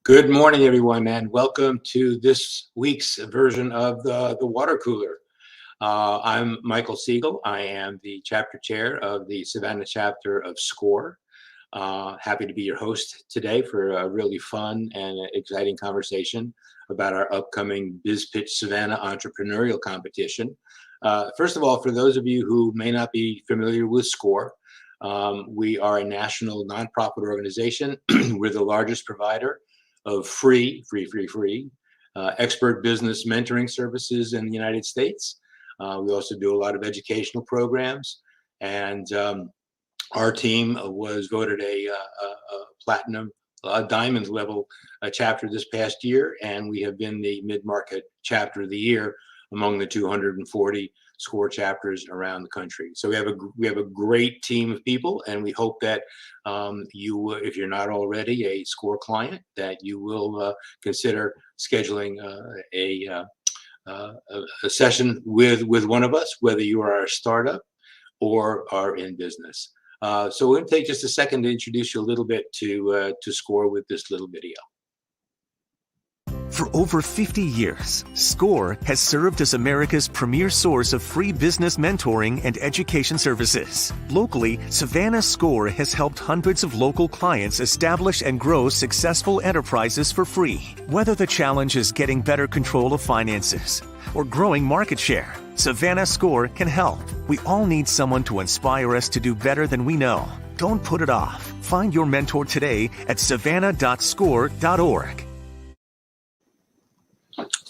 Good morning, everyone, and welcome to this week's version of the water cooler. I'm Michael Siegel. I am the chapter chair of the Savannah chapter of SCORE. Happy to be your host today for a really fun and exciting conversation about our upcoming BizPitch Savannah entrepreneurial competition. First of all, for those of you who may not be familiar with SCORE, we are a national nonprofit organization. We're the largest provider of free expert business mentoring services in the United States. We also do a lot of educational programs, and our team was voted a platinum, diamond level chapter this past year, and we have been the mid-market chapter of the year among the 240 SCORE chapters around the country. So we have a great team of people, and we hope that you, if you're not already a SCORE client, that you will consider scheduling a session with one of us, whether you are a startup or are in business. So we'll take just a second to introduce you a little bit to SCORE with this little video. For over 50 years, SCORE has served as America's premier source of free business mentoring and education services. Locally, Savannah SCORE has helped hundreds of local clients establish and grow successful enterprises for free. Whether the challenge is getting better control of finances or growing market share, Savannah SCORE can help. We all need someone to inspire us to do better than we know. Don't put it off. Find your mentor today at savannah.score.org.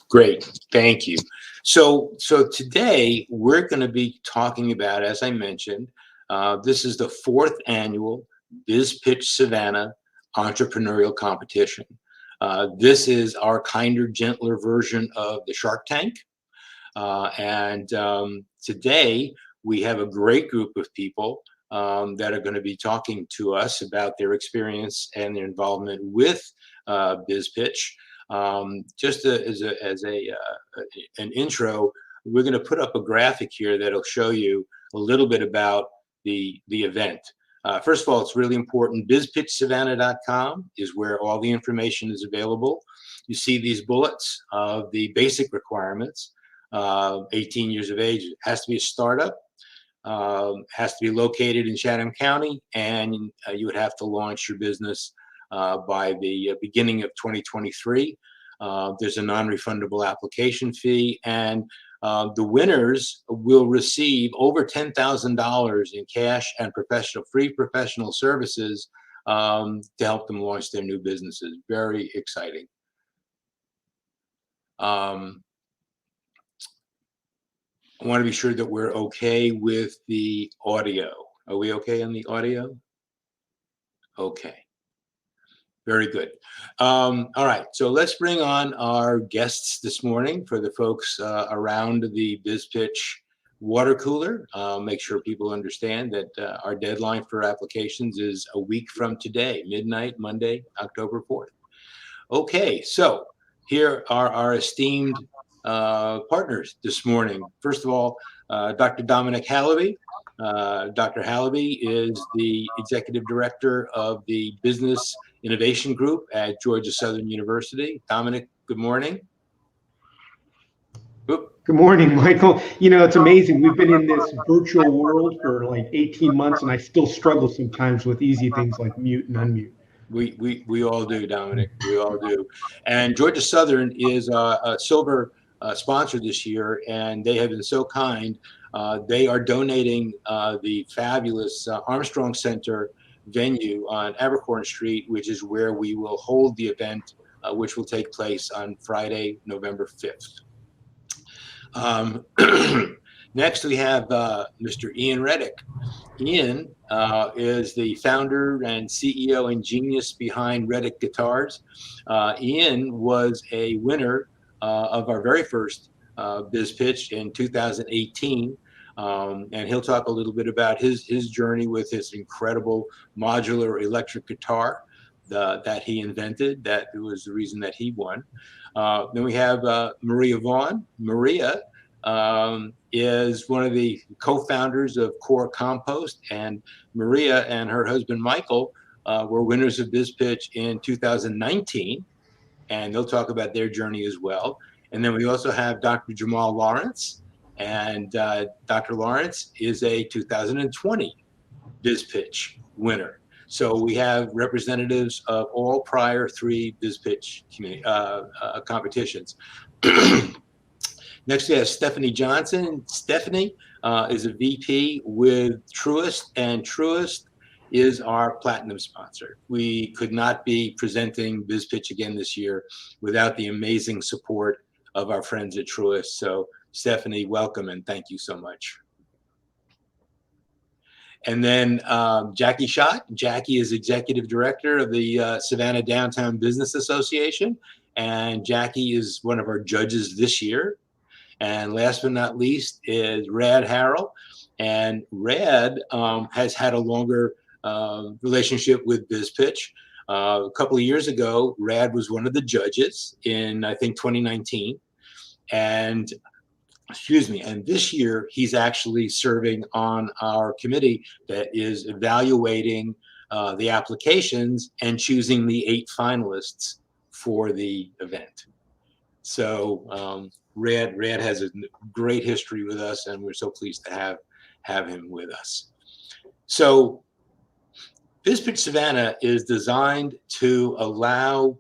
Great, thank you. So today we're going to be talking about, as I mentioned, this is the 4th annual BizPitch Savannah entrepreneurial competition. This is our kinder, gentler version of the Shark Tank. And today we have a great group of people that are going to be talking to us about their experience and their involvement with BizPitch. Just as an intro, we're going to put up a graphic here that'll show you a little bit about the event. First of all, it's really important. BizPitchSavannah.com is where all the information is available. You see these bullets of the basic requirements. 18 years of age, it has to be a startup, has to be located in Chatham County, and you would have to launch your business by the beginning of 2023. There's a non-refundable application fee, and the winners will receive over $10,000 in cash and free professional services to help them launch their new businesses. Very exciting. I want to be sure that we're okay with the audio. Are we okay on the audio? Okay. Very good. All right, so let's bring on our guests this morning for the folks around the BizPitch water cooler. Make sure people understand that our deadline for applications is a week from today, midnight, Monday, October 4th. Okay, so here are our esteemed partners this morning. First of all, Dr. Dominic Hallaby. Dr. Hallaby is the executive director of the Business Innovation Group at Georgia Southern University. Dominic, good morning. Good morning, Michael. You know, it's amazing. We've been in this virtual world for like 18 months, and I still struggle sometimes with easy things like mute and unmute. We all do, Dominic. We all do. And Georgia Southern is a silver sponsor this year, and they have been so kind. They are donating the fabulous Armstrong Center venue on Abercorn Street, which is where we will hold the event, which will take place on Friday, November 5th. Next, we have Mr. Ian Reddick. Ian is the founder and CEO and genius behind Reddick Guitars. Ian was a winner of our very first BizPitch in 2018. And he'll talk a little bit about his journey with his incredible modular electric guitar that he invented. That was the reason that he won. Then we have Maria Vaughn. Maria is one of the co-founders of Core Compost, and Maria and her husband Michael were winners of BizPitch in 2019. and they'll talk about their journey as well. And then we also have Dr. Jamal Lawrence, and Dr. Lawrence is a 2020 BizPitch winner. So we have representatives of all prior 3 BizPitch competitions. Next, we have Stephanie Johnson. Stephanie is a VP with Truist, and Truist is our platinum sponsor. We could not be presenting BizPitch again this year without the amazing support of our friends at Truist. So Stephanie, welcome and thank you so much. And then Jackie Schott. Jackie is Executive Director of the Savannah Downtown Business Association. And Jackie is one of our judges this year. And last but not least is Rad Harrell. And Rad has had a longer relationship with BizPitch. A couple of years ago, Rad was one of the judges in, I think, 2019. And and this year he's actually serving on our committee that is evaluating the applications and choosing the 8 finalists for the event. So Rad has a great history with us, and we're so pleased to have him with us. So BizPitch Savannah is designed to allow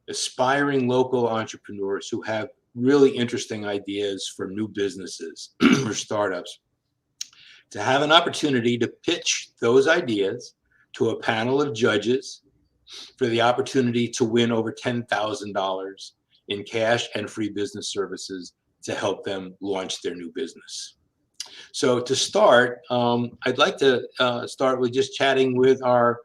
aspiring local entrepreneurs who have really interesting ideas for new businesses or startups to have an opportunity to pitch those ideas to a panel of judges for the opportunity to win over $10,000 in cash and free business services to help them launch their new business. So to start, I'd like to start with just chatting with our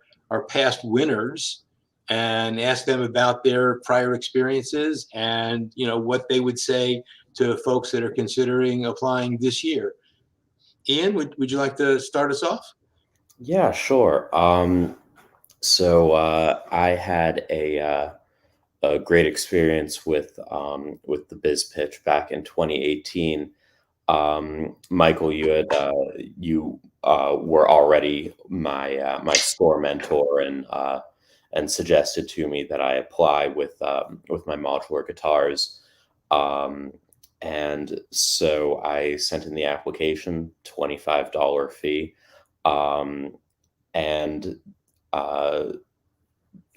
past winners and ask them about their prior experiences and what they would say to folks that are considering applying this year. Ian, would you like to start us off? Yeah, sure. So I had a great experience with the BizPitch back in 2018. Michael, you were already my SCORE mentor and suggested to me that I apply with my modular guitars. And so I sent in the application, $25 fee, and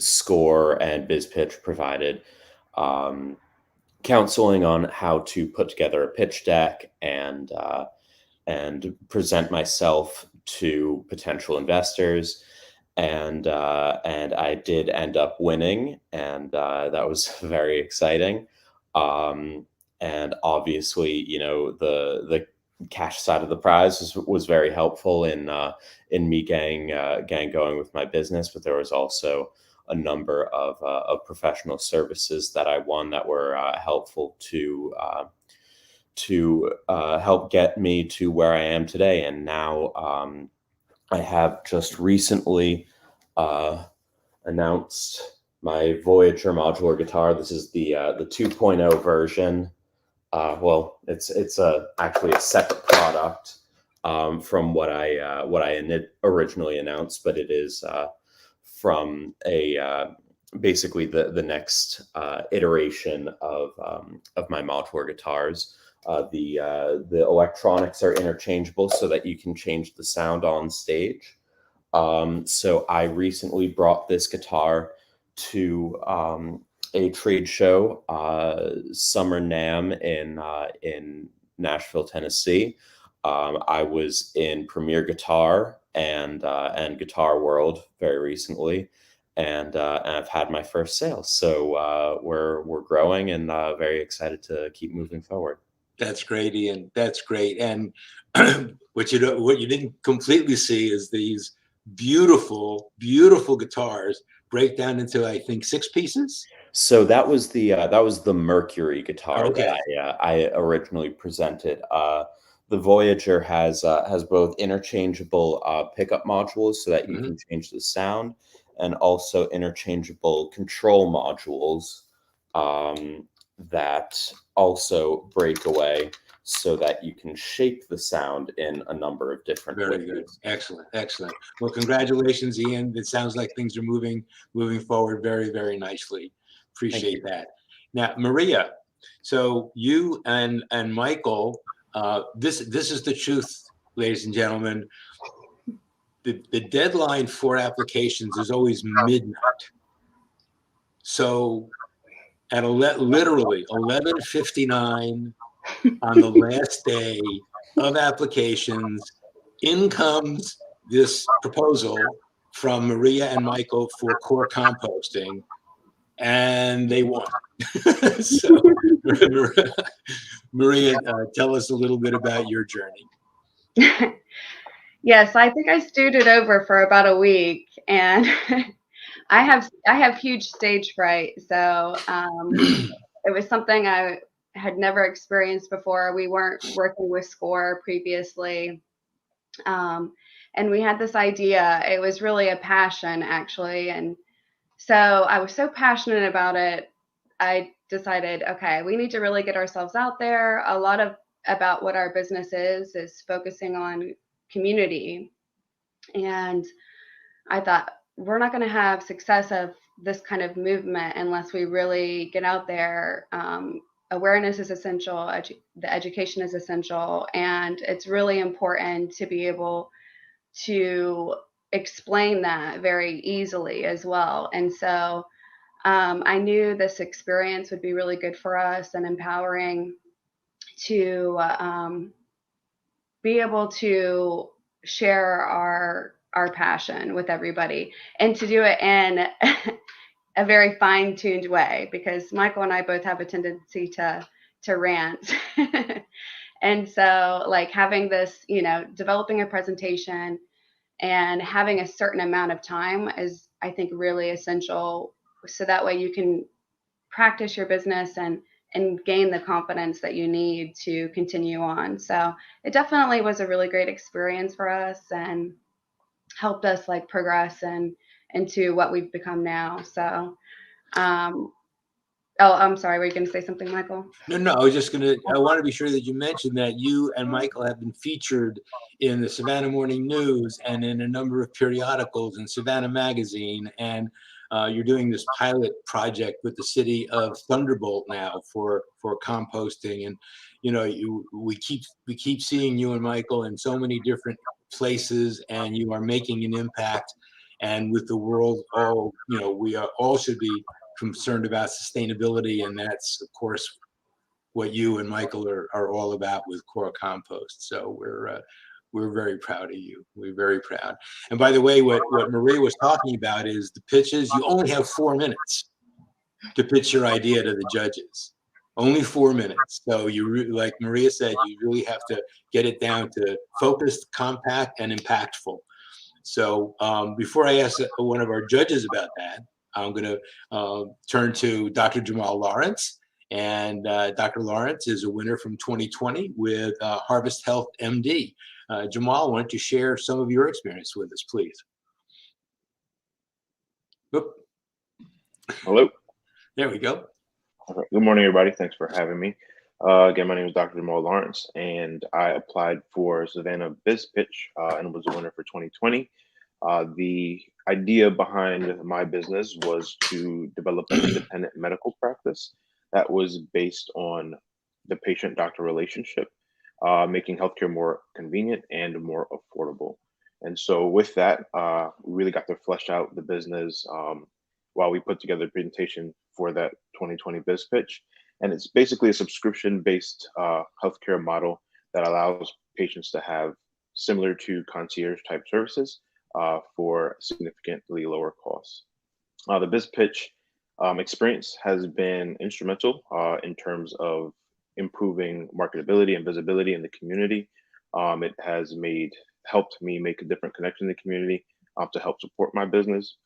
SCORE and BizPitch provided counseling on how to put together a pitch deck and present myself to potential investors. And I did end up winning, and that was very exciting. And obviously, the cash side of the prize was very helpful in me getting going with my business. But there was also a number of professional services that I won that were helpful to help get me to where I am today. And now I have just recently announced my Voyager modular guitar. This is the 2.0 version. Well, it's actually a separate product from what I originally announced, but it is from basically the next iteration of my modular guitars. The electronics are interchangeable so that you can change the sound on stage. So I recently brought this guitar to a trade show, Summer NAMM in Nashville, Tennessee. I was in Premier Guitar and Guitar World very recently, and I've had my first sale. So we're growing and very excited to keep moving forward. That's great, Ian. That's great. And what you didn't completely see is these beautiful, beautiful guitars break down into, I think, 6 pieces. So that was the Mercury guitar Okay. that I originally presented. The Voyager has both interchangeable pickup modules so that you can change the sound, and also interchangeable control modules that also break away so that you can shape the sound in a number of different ways. Very good. Excellent. Excellent. Well, congratulations, Ian. It sounds like things are moving forward very, very nicely. Appreciate that. Now, Maria, so you and Michael, this is the truth, ladies and gentlemen. The deadline for applications is always midnight. So at literally 11:59 on the last day of applications, in comes this proposal from Maria and Michael for core composting, and they won. So, Maria, tell us a little bit about your journey. Yes, I think I stewed it over for about a week, and I have huge stage fright, so it was something I had never experienced before. We weren't working with SCORE previously, and we had this idea. It was really a passion, actually, and so I was so passionate about it. I decided, okay, we need to really get ourselves out there. A lot of about what our business is focusing on community. And I thought, we're not going to have success of this kind of movement unless we really get out there. Awareness is essential. The education is essential. And it's really important to be able to explain that very easily as well. And so I knew this experience would be really good for us and empowering to be able to share our passion with everybody, and to do it in a very fine-tuned way, because Michael and I both have a tendency to rant. And so like having this, developing a presentation and having a certain amount of time is, I think, really essential. So that way you can practice your business and gain the confidence that you need to continue on. So it definitely was a really great experience for us and helped us like progress and into what we've become now. So, oh, I'm sorry. Were you going to say something, Michael? No, I was just I want to be sure that you mentioned that you and Michael have been featured in the Savannah Morning News and in a number of periodicals in Savannah Magazine. And you're doing this pilot project with the city of Thunderbolt now for composting. And, we keep seeing you and Michael in so many different places, and you are making an impact. And with the world, we all should be concerned about sustainability, and that's of course what you and Michael are all about with Core Compost. So we're very proud of you. We're very proud. And by the way, what Maria was talking about is the pitches. You only have 4 minutes to pitch your idea to the judges. Only 4 minutes. So like Maria said, you really have to get it down to focused, compact, and impactful. So before I ask one of our judges about that, I'm going to turn to Dr. Jamal Lawrence. And Dr. Lawrence is a winner from 2020 with Harvest Health MD. Jamal, why don't you share some of your experience with us, please? Oop. Hello. There we go. All right. Good morning, everybody. Thanks for having me. Again, my name is Dr. Jamal Lawrence, and I applied for Savannah Biz Pitch and was a winner for 2020. The idea behind my business was to develop an independent medical practice that was based on the patient-doctor relationship, making healthcare more convenient and more affordable. And so with that, we really got to flesh out the business while we put together a presentation for that 2020 Biz Pitch. And it's basically a subscription-based healthcare model that allows patients to have similar to concierge-type services for significantly lower costs. The Biz Pitch experience has been instrumental in terms of improving marketability and visibility in the community. It has helped me make a different connection in the community to help support my business,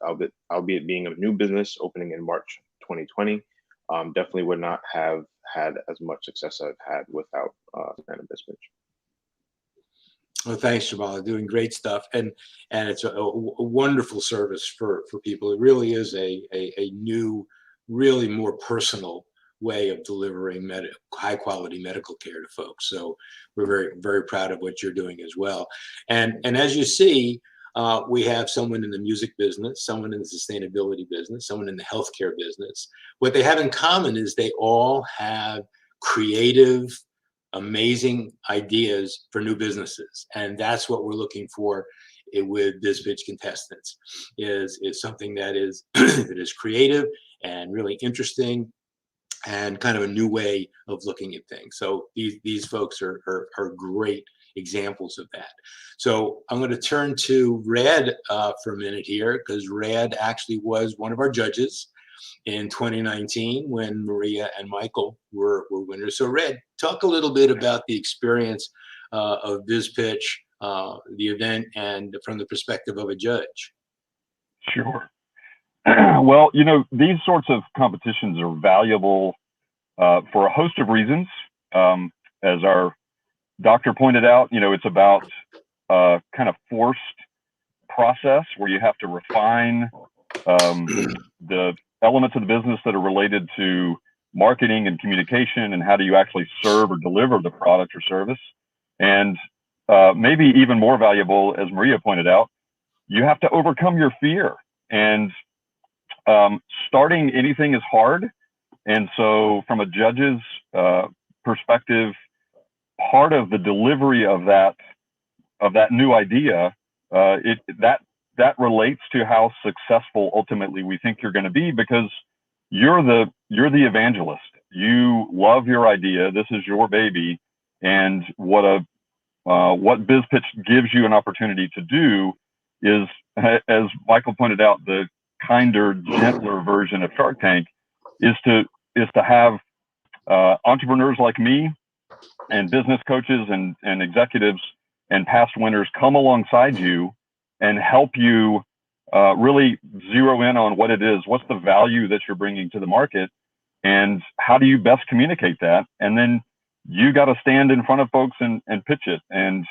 albeit being a new business opening in March 2020. Definitely would not have had as much success I've had without Savannah Biz Pitch. Well, thanks, Jamal. Doing great stuff, and it's a wonderful service for people. It really is a new, really more personal way of delivering high quality medical care to folks. So we're very, very proud of what you're doing as well. And as you see, we have someone in the music business, someone in the sustainability business, someone in the healthcare business. What they have in common is they all have creative, amazing ideas for new businesses. And that's what we're looking for with BizPitch contestants is something that is that is creative and really interesting and kind of a new way of looking at things. So these folks are great examples of that. So I'm going to turn to Red for a minute here, because Red actually was one of our judges in 2019 when Maria and Michael were winners. So Red, talk a little bit about the experience of BizPitch, the event, and from the perspective of a judge. Sure. Well, these sorts of competitions are valuable for a host of reasons. As our doctor pointed out, it's about kind of forced process where you have to refine the elements of the business that are related to marketing and communication, and how do you actually serve or deliver the product or service. And maybe even more valuable, as Maria pointed out, you have to overcome your fear. And starting anything is hard. And so from a judge's perspective, part of the delivery of that new idea, that relates to how successful ultimately we think you're going to be, because you're the evangelist. You love your idea. This is your baby. And what BizPitch gives you an opportunity to do is, as Michael pointed out, the kinder, gentler version of Shark Tank is to have entrepreneurs like me and business coaches and executives and past winners come alongside you and help you really zero in on what it is, what's the value that you're bringing to the market, and how do you best communicate that. And then you got to stand in front of folks and pitch it. And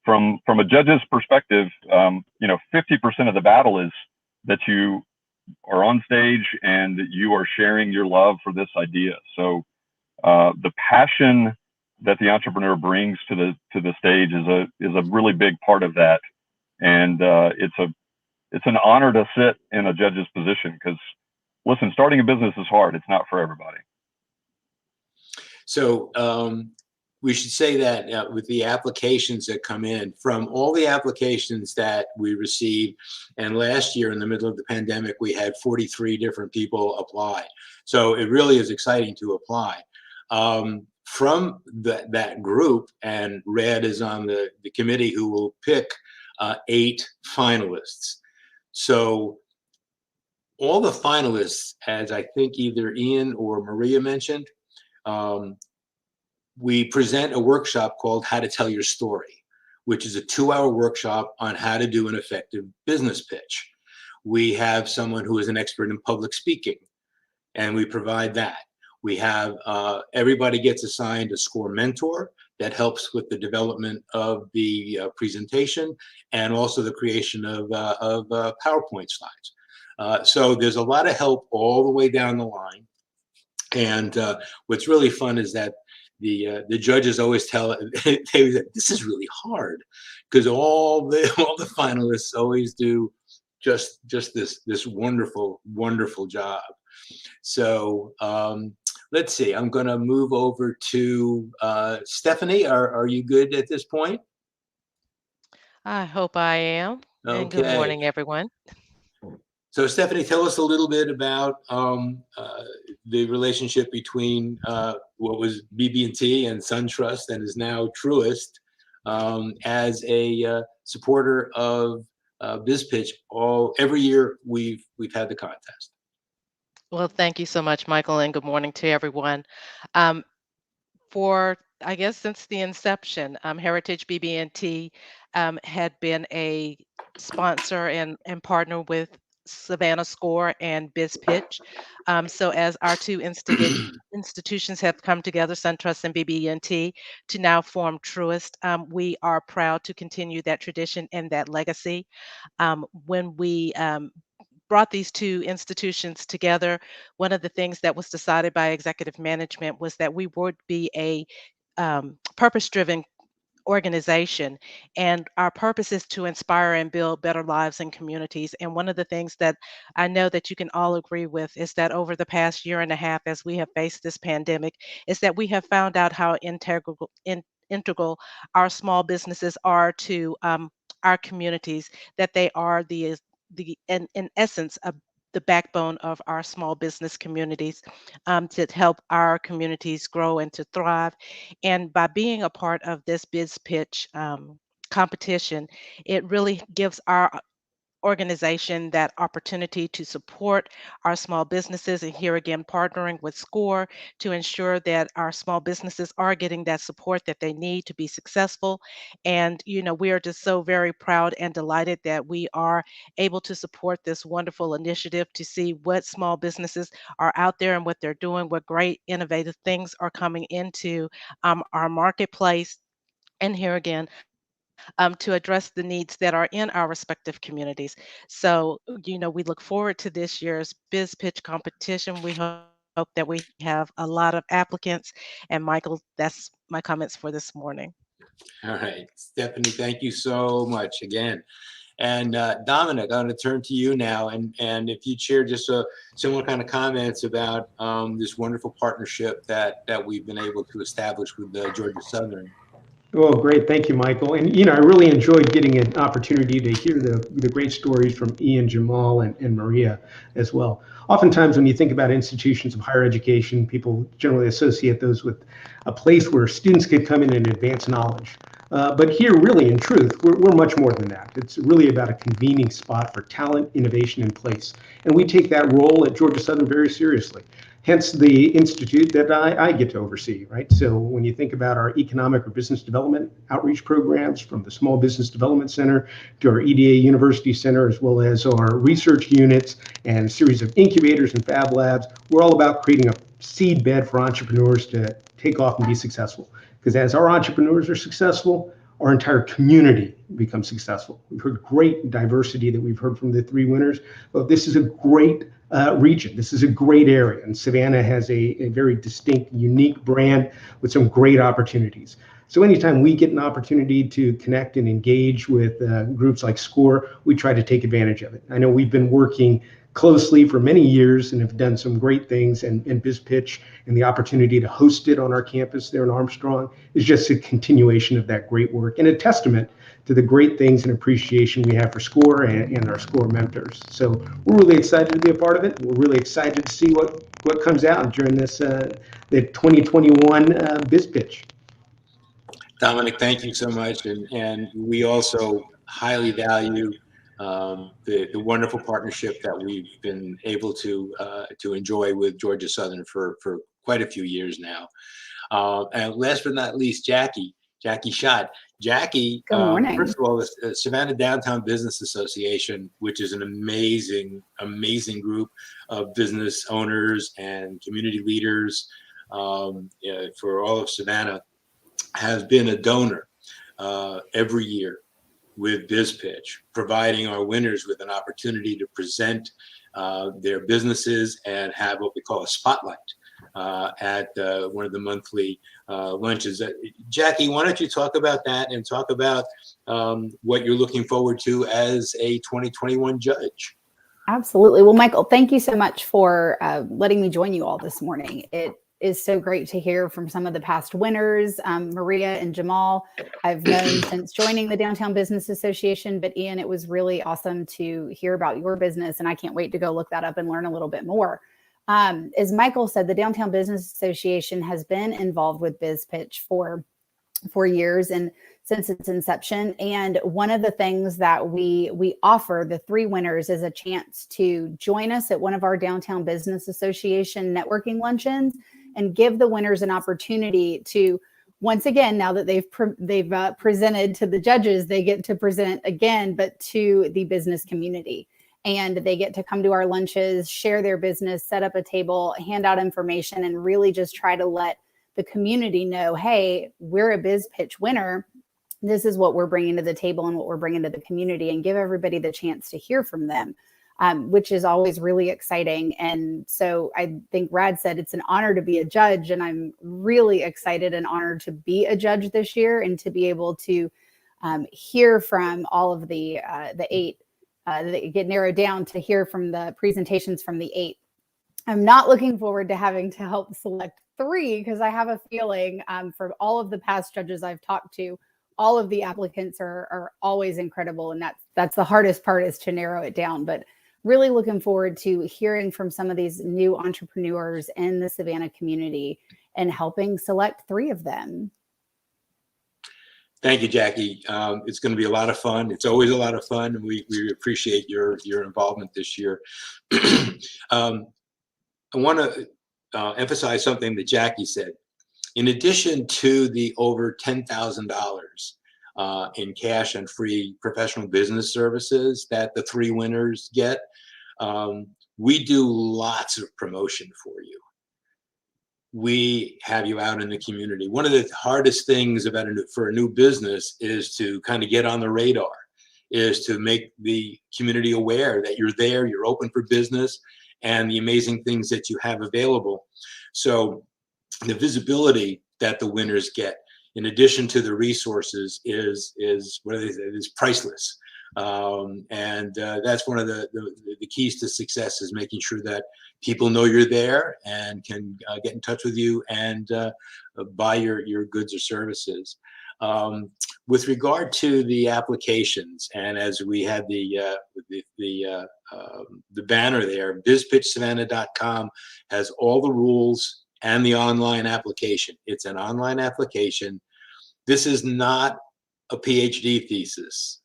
from a judge's perspective, 50% of the battle is that you are on stage and you are sharing your love for this idea. So the passion that the entrepreneur brings to the stage is a really big part of that. And it's an honor to sit in a judge's position, because listen, starting a business is hard. It's not for everybody. So we should say that with the applications that come in, from all the applications that we receive, and last year in the middle of the pandemic, we had 43 different people apply. So it really is exciting to apply. From that group, and Red is on the committee who will pick 8 finalists. So all the finalists, as I think either Ian or Maria mentioned, we present a workshop called How to Tell Your Story, which is a 2-hour workshop on how to do an effective business pitch. We have someone who is an expert in public speaking, and we provide that. We have everybody gets assigned a SCORE mentor that helps with the development of the presentation and also the creation of PowerPoint slides. So there's a lot of help all the way down the line. And what's really fun is that the judges always tell this is really hard, because all the finalists always do just this wonderful job. So let's see. I'm going to move over to Stephanie. Are you good at this point? I hope I am. Okay. And good morning, everyone. So Stephanie, tell us a little bit about the relationship between what was BB&T and SunTrust and is now Truist, as a supporter of BizPitch. Every year we've had the contest. Well, thank you so much, Michael, and good morning to everyone. For, I guess, since the inception, Heritage BB&T had been a sponsor and partner with Savannah SCORE and BizPitch. So as our two institutions have come together, SunTrust and BB&T, to now form Truist, we are proud to continue that tradition and that legacy. When we brought these two institutions together, one of the things that was decided by executive management was that we would be a purpose-driven organization, and our purpose is to inspire and build better lives and communities. And one of the things that I know that you can all agree with is that over the past year and a half, as we have faced this pandemic, is that we have found out how integral our small businesses are to our communities, that they are in essence the backbone of our small business communities, to help our communities grow and to thrive. And by being a part of this Biz Pitch competition, it really gives our organization that opportunity to support our small businesses, and here again partnering with SCORE to ensure that our small businesses are getting that support that they need to be successful. And we are just so very proud and delighted that we are able to support this wonderful initiative, to see what small businesses are out there and what they're doing, what great innovative things are coming into our marketplace. And here again, to address the needs that are in our respective communities. So, we look forward to this year's Biz Pitch competition. We hope that we have a lot of applicants. And Michael, that's my comments for this morning. All right, Stephanie, thank you so much again. And Dominic, I'm going to turn to you now, and if you'd share just similar kind of comments about this wonderful partnership that we've been able to establish with Georgia Southern. Well, great. Thank you, Michael. And, I really enjoyed getting an opportunity to hear the great stories from Ian, Jamal, and Maria as well. Oftentimes, when you think about institutions of higher education, people generally associate those with a place where students could come in and advance knowledge. But here, really, in truth, we're much more than that. It's really about a convening spot for talent, innovation, and place. And we take that role at Georgia Southern very seriously. Hence the institute that I get to oversee, right? So when you think about our economic or business development outreach programs, from the Small Business Development Center to our EDA University Center, as well as our research units and a series of incubators and fab labs, we're all about creating a seed bed for entrepreneurs to take off and be successful. Because as our entrepreneurs are successful, our entire community becomes successful. We've heard great diversity that we've heard from the three winners, but this is a great region. This is a great area, and Savannah has a very distinct, unique brand with some great opportunities. So anytime we get an opportunity to connect and engage with groups like SCORE, we try to take advantage of it. I know we've been working closely for many years and have done some great things, and BizPitch and the opportunity to host it on our campus there in Armstrong is just a continuation of that great work and a testament to the great things and appreciation we have for SCORE and our SCORE mentors. So we're really excited to be a part of it. We're really excited to see what comes out during this the 2021 BizPitch. Dominic, thank you so much, and we also highly value the wonderful partnership that we've been able to enjoy with Georgia Southern for quite a few years now. And last but not least, Jackie Schott. Jackie, Good morning. First of all, the Savannah Downtown Business Association, which is an amazing group of business owners and community leaders for all of Savannah, has been a donor every year with BizPitch, providing our winners with an opportunity to present their businesses and have what we call a spotlight at one of the monthly lunches. Jackie, why don't you talk about that and talk about what you're looking forward to as a 2021 judge? Absolutely. Well, Michael, thank you so much for letting me join you all this morning. It is so great to hear from some of the past winners. Maria and Jamal, I've known since joining the Downtown Business Association, but Ian, it was really awesome to hear about your business, and I can't wait to go look that up and learn a little bit more. As Michael said, the Downtown Business Association has been involved with BizPitch for 4 years and since its inception. And one of the things that we offer the three winners is a chance to join us at one of our Downtown Business Association networking luncheons and give the winners an opportunity to, once again, now that they've presented to the judges, they get to present again, but to the business community. And they get to come to our lunches, share their business, set up a table, hand out information, and really just try to let the community know, hey, we're a BizPitch winner. This is what we're bringing to the table and what we're bringing to the community, and give everybody the chance to hear from them. which is always really exciting. And so I think Rad said it's an honor to be a judge, and I'm really excited and honored to be a judge this year and to be able to hear from all of the 8 that get narrowed down to hear from the presentations from the 8. I'm not looking forward to having to help select 3 because I have a feeling for all of the past judges I've talked to, all of the applicants are always incredible, and that's the hardest part, is to narrow it down. But really looking forward to hearing from some of these new entrepreneurs in the Savannah community and helping select 3 of them. Thank you, Jackie. It's going to be a lot of fun. It's always a lot of fun, and we appreciate your involvement this year. I want to emphasize something that Jackie said. In addition to the over $10,000 in cash and free professional business services that the 3 winners get, we do lots of promotion for you. We have you out in the community. One of the hardest things for a new business is to kind of get on the radar, is to make the community aware that you're there, you're open for business, and the amazing things that you have available. So the visibility that the winners get, in addition to the resources, is priceless. And that's one of the keys to success, is making sure that people know you're there and can get in touch with you and buy your goods or services. With regard to the applications, and as we had the banner there, bizpitchsavannah.com has all the rules and the online application. It's an online application. This is not a PhD thesis.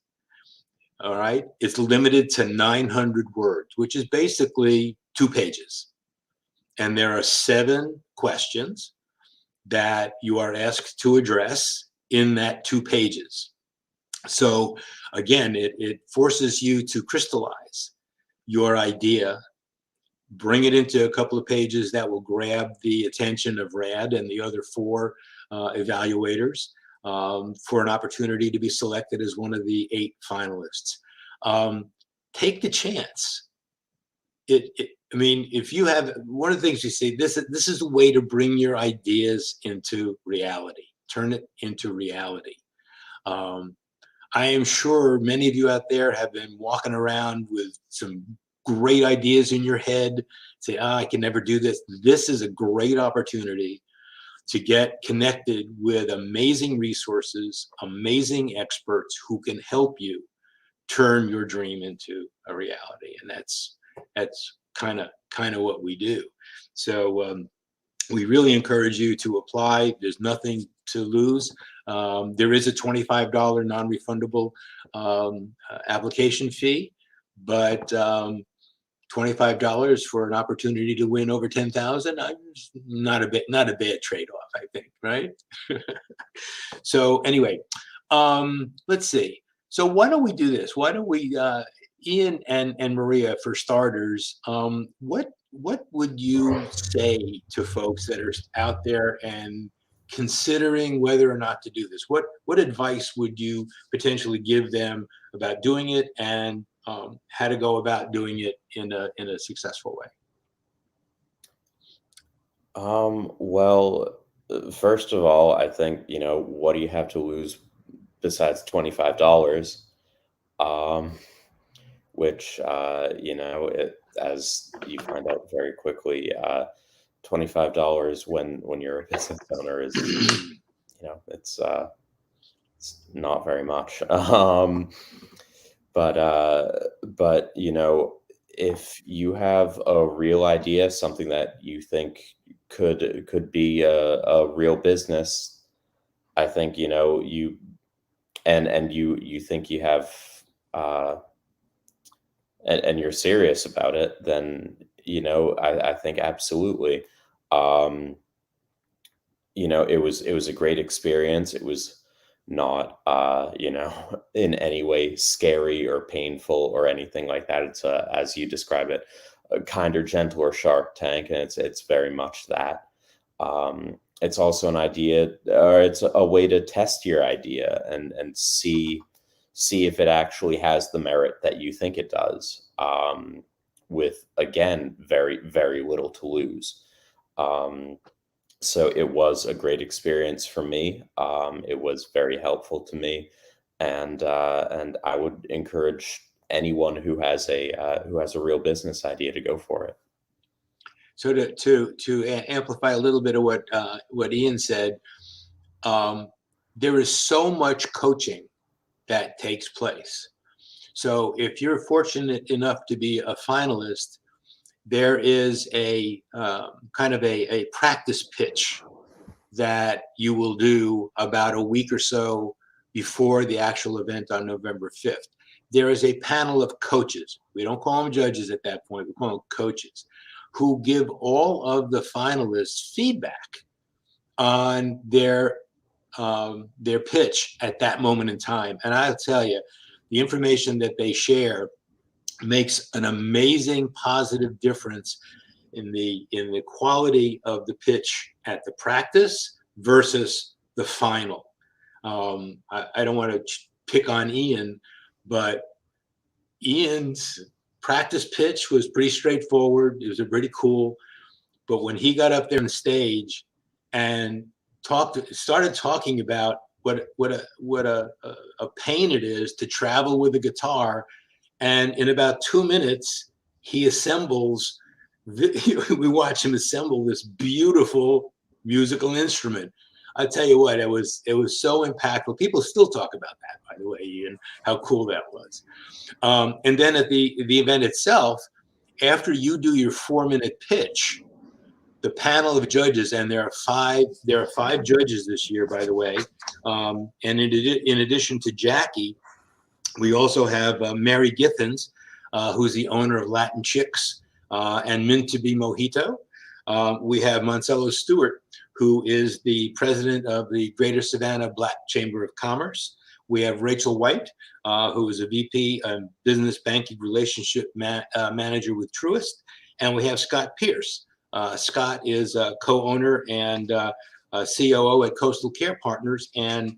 All right, it's limited to 900 words, which is basically 2 pages. And there are 7 questions that you are asked to address in that 2 pages. So again, it forces you to crystallize your idea, bring it into a couple of pages that will grab the attention of Rad and the other 4 evaluators, for an opportunity to be selected as one of the 8 finalists. Take the chance. I mean, if you have, one of the things you say, this is a way to bring your ideas into reality, turn it into reality. I am sure many of you out there have been walking around with some great ideas in your head, say, I can never do this. This is a great opportunity to get connected with amazing resources, amazing experts who can help you turn your dream into a reality. And that's kind of what we do. So we really encourage you to apply. There's nothing to lose. There is a $25 non-refundable application fee, but $25 for an opportunity to win over 10,000, not a bad trade-off, I think, right? So anyway, let's see. So why don't we do this? Why don't we, Ian and Maria, for starters, what would you say to folks that are out there and considering whether or not to do this? What advice would you potentially give them about doing it, and how to go about doing it in a successful way? Well, first of all, I think, what do you have to lose besides $25? Which, as you find out very quickly, $25 when you're a business owner is, it's not very much. But if you have a real idea, something that you think could be a real business, I think, you think you have, and you're serious about it, then, I think absolutely. It was a great experience. It was not, in any way scary or painful or anything like that. It's as you describe it, a kinder, gentler Shark Tank, and it's very much that. It's also an idea, or it's a way to test your idea and see if it actually has the merit that you think it does. with, again, very, very little to lose. So it was a great experience for me. It was very helpful to me, and I would encourage anyone who has a real business idea to go for it. So to amplify a little bit of what Ian said, there is so much coaching that takes place. So if you're fortunate enough to be a finalist, there is a kind of a practice pitch that you will do about a week or so before the actual event on November 5th. There is a panel of coaches. We don't call them judges at that point. We call them coaches, who give all of the finalists feedback on their pitch at that moment in time. And I'll tell you, the information that they share makes an amazing positive difference in the quality of the pitch at the practice versus the final. I don't want to pick on Ian, but Ian's practice pitch was pretty straightforward. It was pretty cool. But when he got up there on the stage and started talking about what a pain it is to travel with a guitar, and in about 2 minutes he assembles. We watch him assemble this beautiful musical instrument. I tell you what, it was so impactful. People still talk about that, by the way, Ian, how cool that was. And then at the event itself, after you do your 4-minute pitch, the panel of judges, and there are five judges this year, by the way. And in addition to Jackie, we also have Mary Githens, who's the owner of Latin Chicks and Mint to Be Mojito. We have Moncello Stewart, who is the president of the Greater Savannah Black Chamber of Commerce. We have Rachel White, who is a VP and Business Banking Relationship Manager with Truist. And we have Scott Pierce. Scott is a co-owner and COO at Coastal Care Partners. And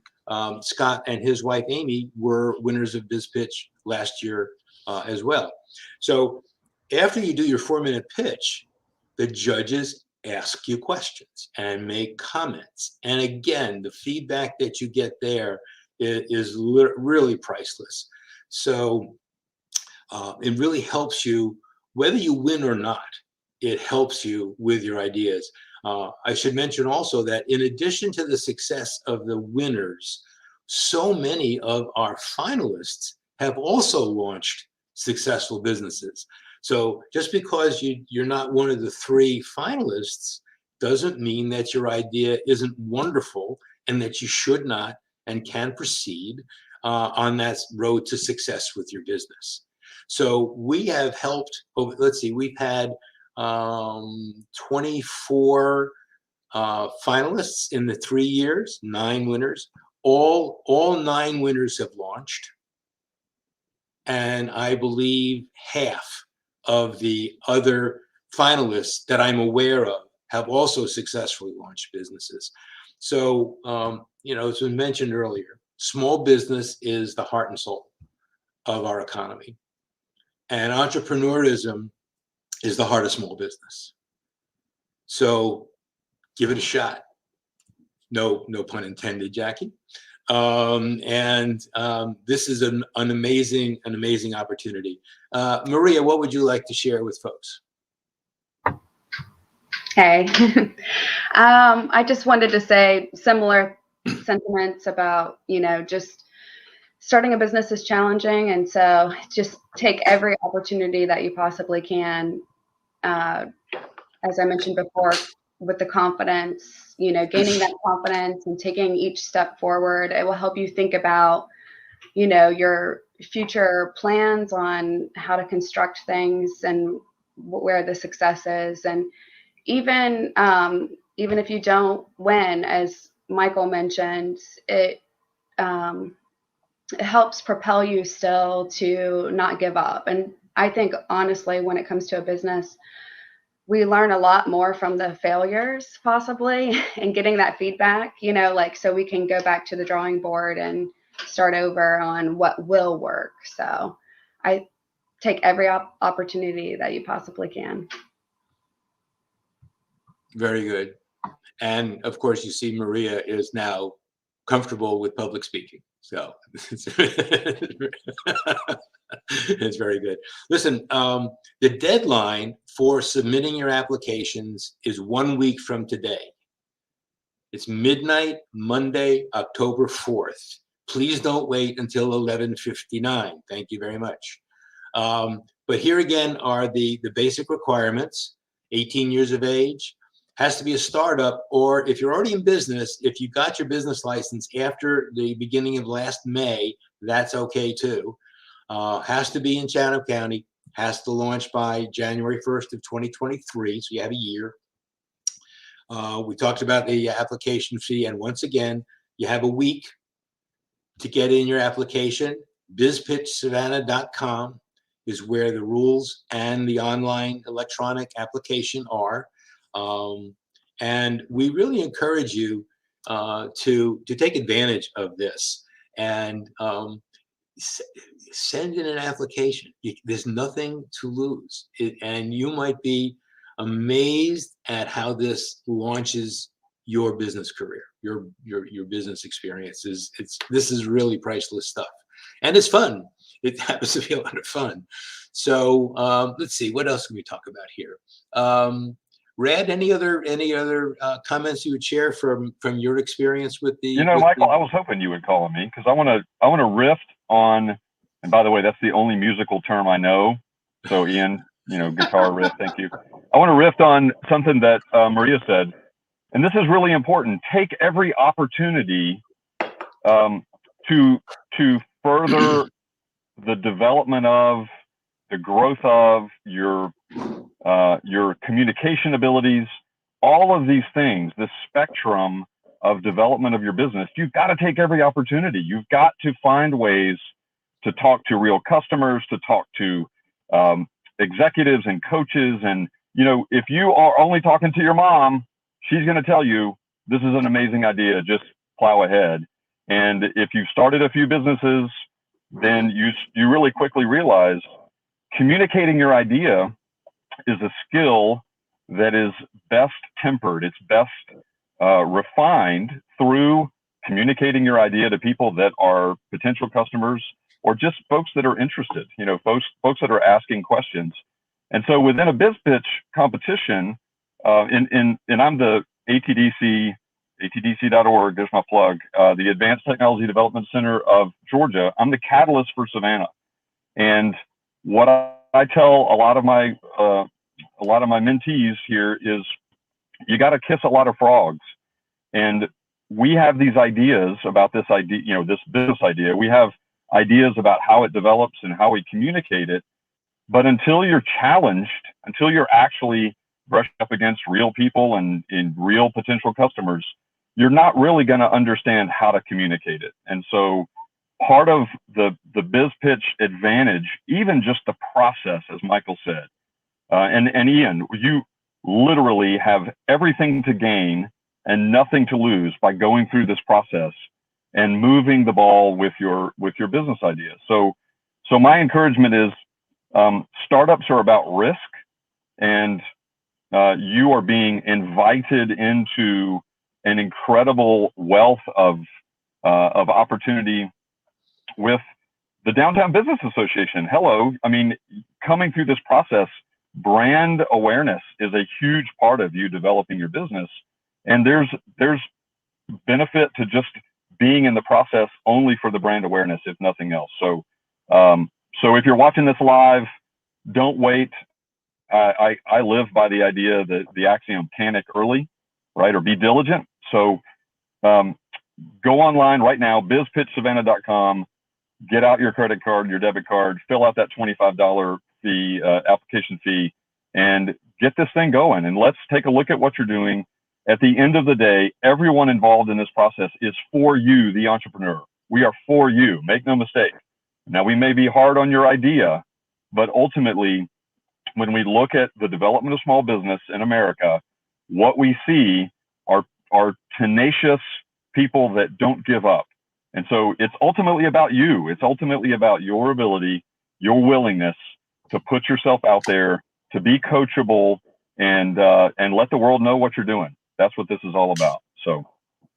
Scott and his wife, Amy, were winners of BizPitch last year as well. So after you do your 4-minute pitch, the judges ask you questions and make comments. And again, the feedback that you get there is really priceless. So it really helps you, whether you win or not, it helps you with your ideas. I should mention also that in addition to the success of the winners, so many of our finalists have also launched successful businesses. So just because you're not one of the 3 finalists doesn't mean that your idea isn't wonderful and that you should not and can proceed on that road to success with your business. So we have helped, we've had 24 finalists in the 3 years, 9 winners. All 9 winners have launched. And I believe half of the other finalists that I'm aware of have also successfully launched businesses. So, as we mentioned earlier, small business is the heart and soul of our economy. And entrepreneurism is the heart of small business. So give it a shot. No pun intended, Jackie. This is an amazing opportunity. Maria, what would you like to share with folks? Hey, I just wanted to say similar sentiments about, just starting a business is challenging. And so just take every opportunity that you possibly can. As I mentioned before, with the confidence, gaining that confidence and taking each step forward, it will help you think about, your future plans on how to construct things and where the success is. And even if you don't win, as Michael mentioned, it helps propel you still to not give up. And I think honestly, when it comes to a business, we learn a lot more from the failures possibly and getting that feedback, so we can go back to the drawing board and start over on what will work. So I take every opportunity that you possibly can. Very good. And of course, you see Maria is now comfortable with public speaking. So it's very good. Listen, the deadline for submitting your applications is 1 week from today. It's midnight, Monday, October 4th. Please don't wait until 11:59. Thank you very much. But here again are the basic requirements. 18 years of age, has to be a startup, or if you're already in business, if you got your business license after the beginning of last May, that's okay too. Has to be in Chatham County, has to launch by January 1st of 2023, so you have a year. We talked about the application fee, and once again, you have a week to get in your application. bizpitchsavannah.com is where the rules and the online electronic application are. And we really encourage you to take advantage of this and send in an application. There's nothing to lose, and you might be amazed at how this launches your business career, your business experiences. This is really priceless stuff, and it's fun. It happens to be a lot of fun. So let's see, what else can we talk about here? Rad, any other comments you would share from your experience with the? You know, Michael, I was hoping you would call on me because I want to riff on. And by the way, that's the only musical term I know. So Ian, guitar riff. Thank you. I want to riff on something that Maria said, and this is really important. Take every opportunity to further the development of, the growth of your communication abilities, all of these things, the spectrum of development of your business. You've got to take every opportunity. You've got to find ways to talk to real customers, to talk to executives and coaches. And, if you are only talking to your mom, she's going to tell you, this is an amazing idea, just plow ahead. And if you've started a few businesses, then you really quickly realize communicating your idea is a skill that is best tempered. It's best refined through communicating your idea to people that are potential customers or just folks that are interested, folks that are asking questions. And so within a BizPitch competition, and I'm the ATDC.org, there's my plug, the Advanced Technology Development Center of Georgia. I'm the catalyst for Savannah. And what I tell a lot of my mentees here is you got to kiss a lot of frogs. And we have these ideas about this idea, this business idea. We have ideas about how it develops and how we communicate it. But until you're challenged, until you're actually brushed up against real people and real potential customers, you're not really going to understand how to communicate it. And so part of the BizPitch advantage, even just the process, as Michael said, and Ian, you literally have everything to gain and nothing to lose by going through this process and moving the ball with your business idea. So my encouragement is startups are about risk, and you are being invited into an incredible wealth of opportunity with the Downtown Business Association. Hello, I mean, coming through this process, brand awareness is a huge part of you developing your business, and there's benefit to just being in the process only for the brand awareness, if nothing else. So if you're watching this live, don't wait. I live by the idea that the axiom, panic early, right? Or be diligent. So go online right now, bizpitchsavannah.com, get out your credit card, your debit card, fill out that $25 fee, application fee, and get this thing going. And let's take a look at what you're doing. At the end of the day, everyone involved in this process is for you, the entrepreneur. We are for you. Make no mistake. Now, we may be hard on your idea, but ultimately, when we look at the development of small business in America, what we see are tenacious people that don't give up. And so it's ultimately about you. It's ultimately about your ability, your willingness to put yourself out there, to be coachable, and let the world know what you're doing. That's what this is all about. So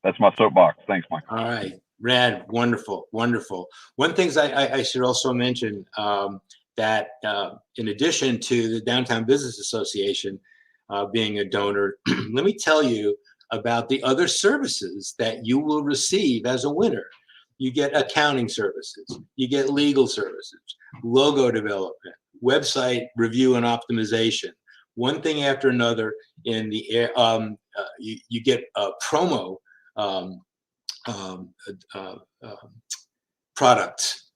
that's my soapbox. Thanks, Mike. All right, Rad, wonderful, wonderful. One thing I should also mention that in addition to the Downtown Business Association being a donor, let me tell you about the other services that you will receive as a winner. You get accounting services, you get legal services, logo development, website review and optimization, one thing after another. In the air, you get promo products,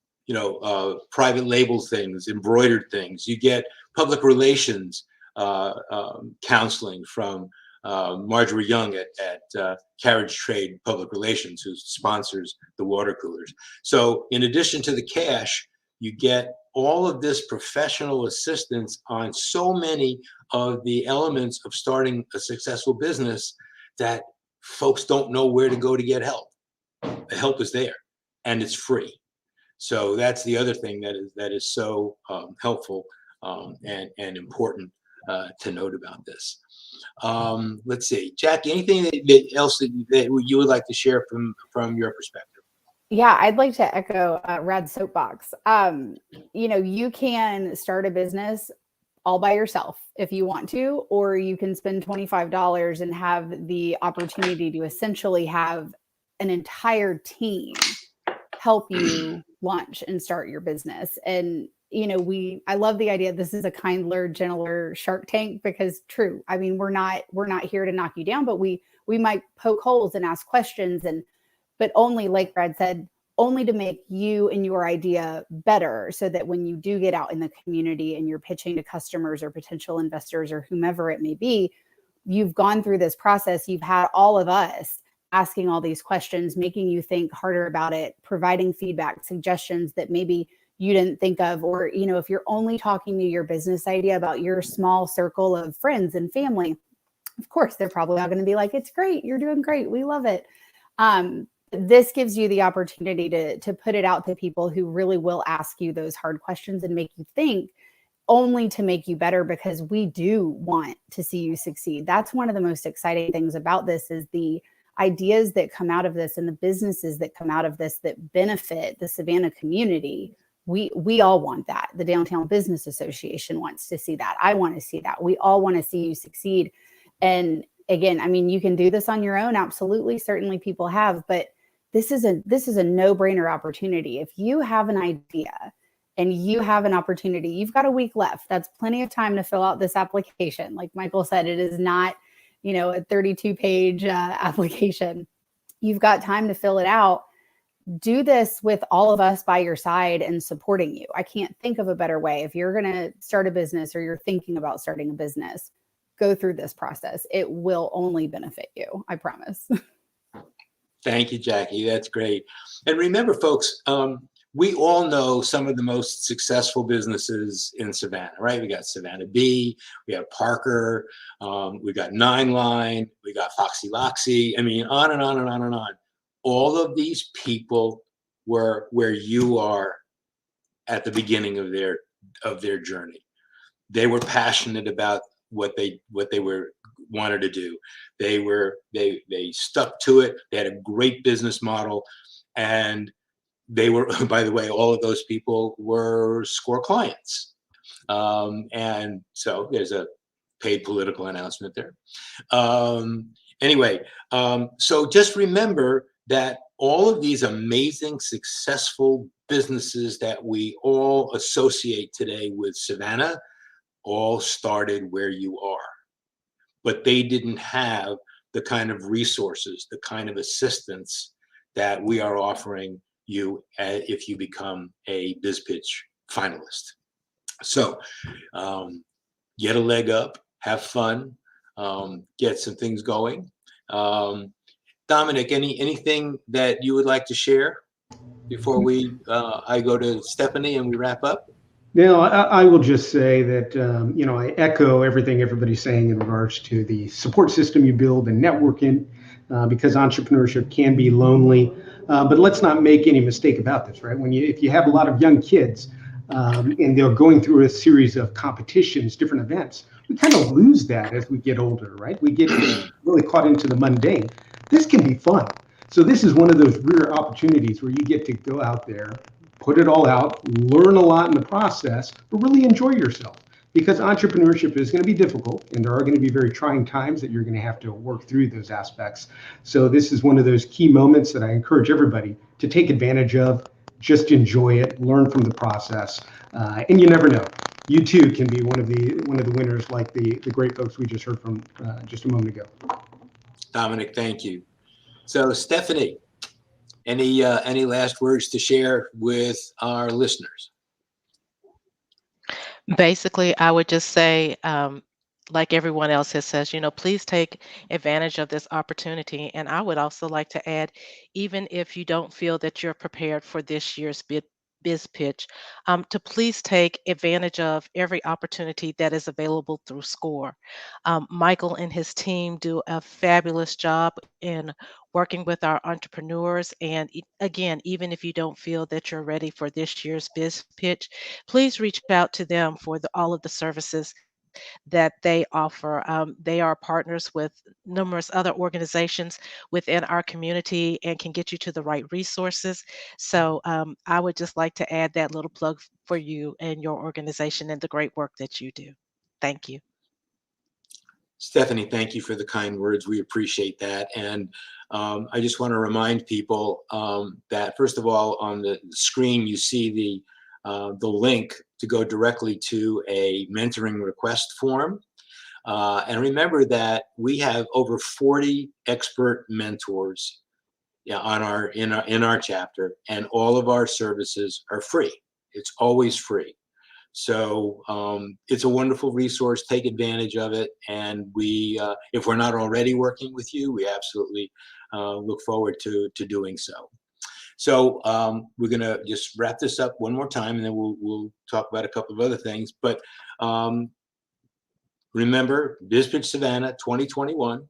private label things, embroidered things. You get public relations counseling from Marjorie Young at Carriage Trade Public Relations, who sponsors the water coolers. So in addition to the cash, you get all of this professional assistance on so many of the elements of starting a successful business that folks don't know where to go to get help. The help is there, and it's free. So that's the other thing that is so helpful and important to note about this. Let's see, Jackie, anything else that you would like to share from your perspective? Yeah, I'd like to echo Rad's soapbox. You can start a business all by yourself if you want to, or you can spend $25 and have the opportunity to essentially have an entire team help you launch and start your business. And I love the idea this is a kinder, gentler Shark Tank, because true, I mean, we're not here to knock you down, but we might poke holes and ask questions, but only, like Brad said, only to make you and your idea better, so that when you do get out in the community and you're pitching to customers or potential investors or whomever it may be, you've gone through this process. You've had all of us asking all these questions, making you think harder about it, providing feedback, suggestions that maybe you didn't think of. Or, if you're only talking to your business idea about your small circle of friends and family, of course, they're probably all going to be like, it's great. You're doing great. We love it. This gives you the opportunity to put it out to people who really will ask you those hard questions and make you think, only to make you better, because we do want to see you succeed. That's one of the most exciting things about this, is the ideas that come out of this and the businesses that come out of this that benefit the Savannah community. We all want that. The Downtown Business Association wants to see that. I want to see that. We all want to see you succeed. And again, I mean, you can do this on your own. Absolutely. Certainly people have, but this is a no-brainer opportunity. If you have an idea and you have an opportunity, you've got a week left. That's plenty of time to fill out this application. Like Michael said, it is not, a 32-page application. You've got time to fill it out. Do this with all of us by your side and supporting you. I can't think of a better way. If you're going to start a business or you're thinking about starting a business, go through this process. It will only benefit you. I promise. Thank you, Jackie. That's great. And remember, folks, we all know some of the most successful businesses in Savannah, right? We got Savannah Bee, we have Parker, we got Nine Line, we got Foxy Loxy. I mean, on and on and on and on. All of these people were where you are at the beginning of their journey. They were passionate about what they wanted to do. They stuck to it. They had a great business model, and they were, by the way, all of those people were SCORE clients. And so there's a paid political announcement there. Anyway, so just remember that all of these amazing, successful businesses that we all associate today with Savannah all started where you are. But they didn't have the kind of resources, the kind of assistance that we are offering you if you become a BizPitch finalist. So get a leg up, have fun, get some things going. Dominic, anything that you would like to share before I go to Stephanie and we wrap up? No, I will just say that, I echo everything everybody's saying in regards to the support system you build and networking, because entrepreneurship can be lonely. But let's not make any mistake about this, right? If you have a lot of young kids, and they're going through a series of competitions, different events. We kind of lose that as we get older, right? We get really caught into the mundane. This can be fun. So this is one of those rare opportunities where you get to go out there, put it all out, learn a lot in the process, but really enjoy yourself. Because entrepreneurship is going to be difficult, and there are going to be very trying times that you're going to have to work through those aspects. So this is one of those key moments that I encourage everybody to take advantage of. Just enjoy it, learn from the process, and you never know. You too can be one of the winners, like the great folks we just heard from just a moment ago. Dominic, thank you. So Stephanie, any last words to share with our listeners? Basically, I would just say, like everyone else has says, please take advantage of this opportunity. And I would also like to add, even if you don't feel that you're prepared for this year's biz pitch, to please take advantage of every opportunity that is available through SCORE. Michael and his team do a fabulous job in working with our entrepreneurs. And again, even if you don't feel that you're ready for this year's biz pitch, please reach out to them for all of the services that they offer. They are partners with numerous other organizations within our community and can get you to the right resources. So I would just like to add that little plug for you and your organization and the great work that you do. Thank you. Stephanie, thank you for the kind words. We appreciate that. And I just want to remind people that, first of all, on the screen, you see the link to go directly to a mentoring request form. And remember that we have over 40 expert mentors in our chapter, and all of our services are free. It's always free. So it's a wonderful resource. Take advantage of it. And we, if we're not already working with you, we absolutely look forward to doing so. So we're going to just wrap this up one more time, and then we'll talk about a couple of other things. But remember, BizPitch Savannah 2021.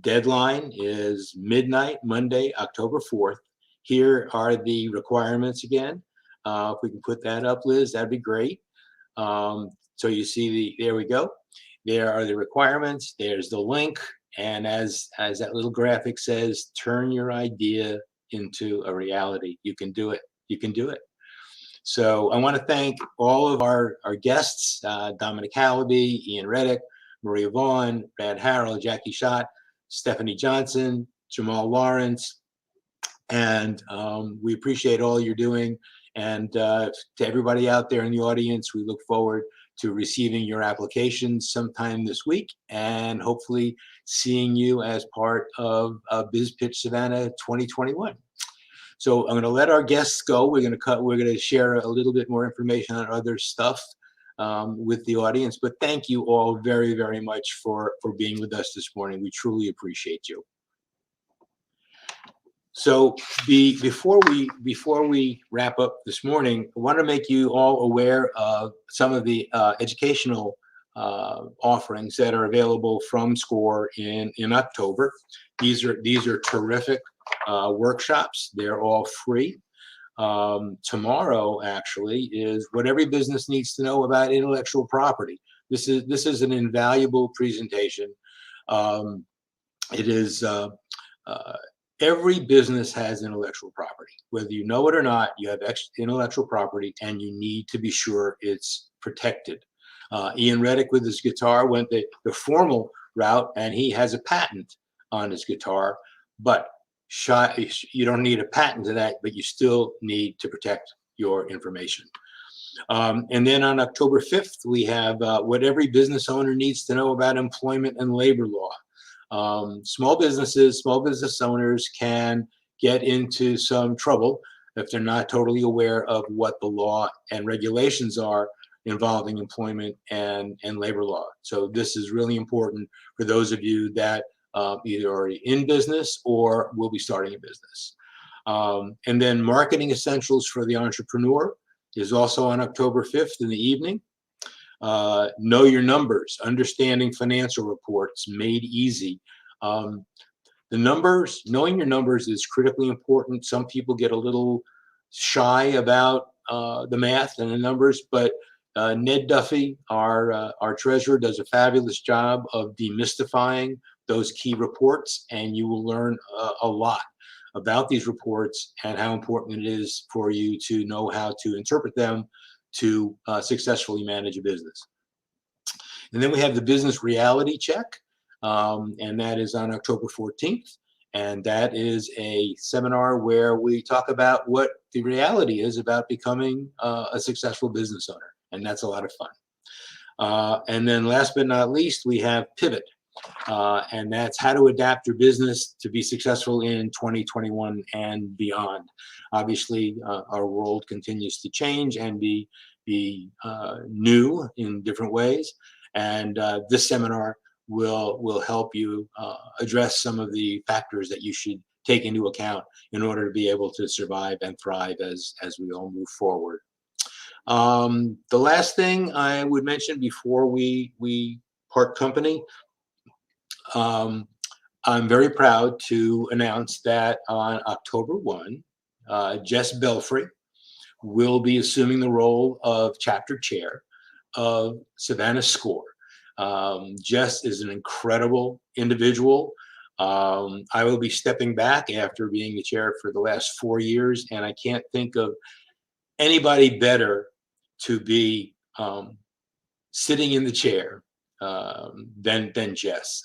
Deadline is midnight, Monday, October 4th. Here are the requirements again. If we can put that up, Liz, that'd be great. So you see there we go. There are the requirements. There's the link. And as that little graphic says, turn your idea into a reality. You can do it. You can do it. So I want to thank all of our guests, Dominic Hallaby, Ian Reddick, Maria Vaughn, Brad Harrell, Jackie Schott, Stephanie Johnson, Jamal Lawrence, and we appreciate all you're doing. And to everybody out there in the audience, we look forward to receiving your applications sometime this week, and hopefully seeing you as part of BizPitch Savannah 2021. So I'm going to let our guests go. We're going to share a little bit more information on other stuff with the audience. But thank you all very, very much for being with us this morning. We truly appreciate you. So before we wrap up this morning, I want to make you all aware of some of the educational offerings that are available from SCORE in October. These are terrific workshops. They're all free. Tomorrow actually is what every business needs to know about intellectual property. This is an invaluable presentation. It is every business has intellectual property. Whether you know it or not, you have intellectual property, and you need to be sure it's protected. Ian Reddick with his guitar went the formal route, and he has a patent on his guitar, but you don't need a patent to that, but you still need to protect your information. And then on October 5th, we have what every business owner needs to know about employment and labor law. Small business owners can get into some trouble if they're not totally aware of what the law and regulations are involving employment and labor law. So this is really important for those of you that either already in business or will be starting a business. And then marketing essentials for the entrepreneur is also on October 5th in the evening. Know your numbers, understanding financial reports made easy. Knowing your numbers is critically important. Some people get a little shy about the math and the numbers, but Ned Duffy, our treasurer, does a fabulous job of demystifying those key reports, and you will learn a lot about these reports and how important it is for you to know how to interpret them to successfully manage a business. And then we have the business reality check, and that is on October 14th. And that is a seminar where we talk about what the reality is about becoming a successful business owner. And that's a lot of fun. And then last but not least, we have Pivot. And that's how to adapt your business to be successful in 2021 and beyond. Obviously, our world continues to change and be new in different ways. And this seminar will help you address some of the factors that you should take into account in order to be able to survive and thrive as we all move forward. The last thing I would mention before we part company, I'm very proud to announce that on October 1, Jess Belfry will be assuming the role of chapter chair of Savannah SCORE. Jess is an incredible individual. I will be stepping back after being the chair for the last 4 years, and I can't think of anybody better to be sitting in the chair than Jess.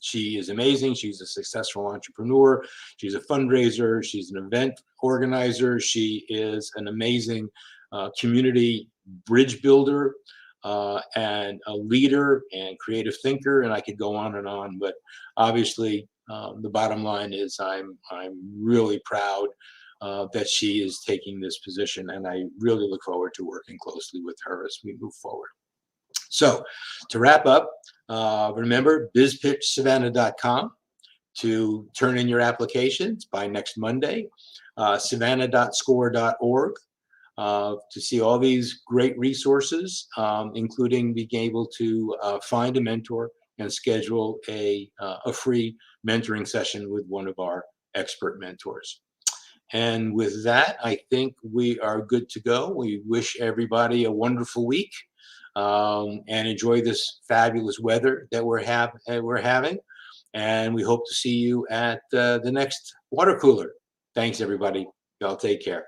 She is amazing. She's a successful entrepreneur. She's a fundraiser. She's an event organizer. She is an amazing community bridge builder and a leader and creative thinker. And I could go on, but obviously the bottom line is I'm really proud that she is taking this position, and I really look forward to working closely with her as we move forward. So to wrap up, remember bizpitchsavannah.com to turn in your applications by next Monday, savannah.score.org to see all these great resources, including being able to find a mentor and schedule a free mentoring session with one of our expert mentors. And with that, I think we are good to go. We wish everybody a wonderful week. And enjoy this fabulous weather that we're having. And we hope to see you at the next water cooler. Thanks, everybody. Y'all take care.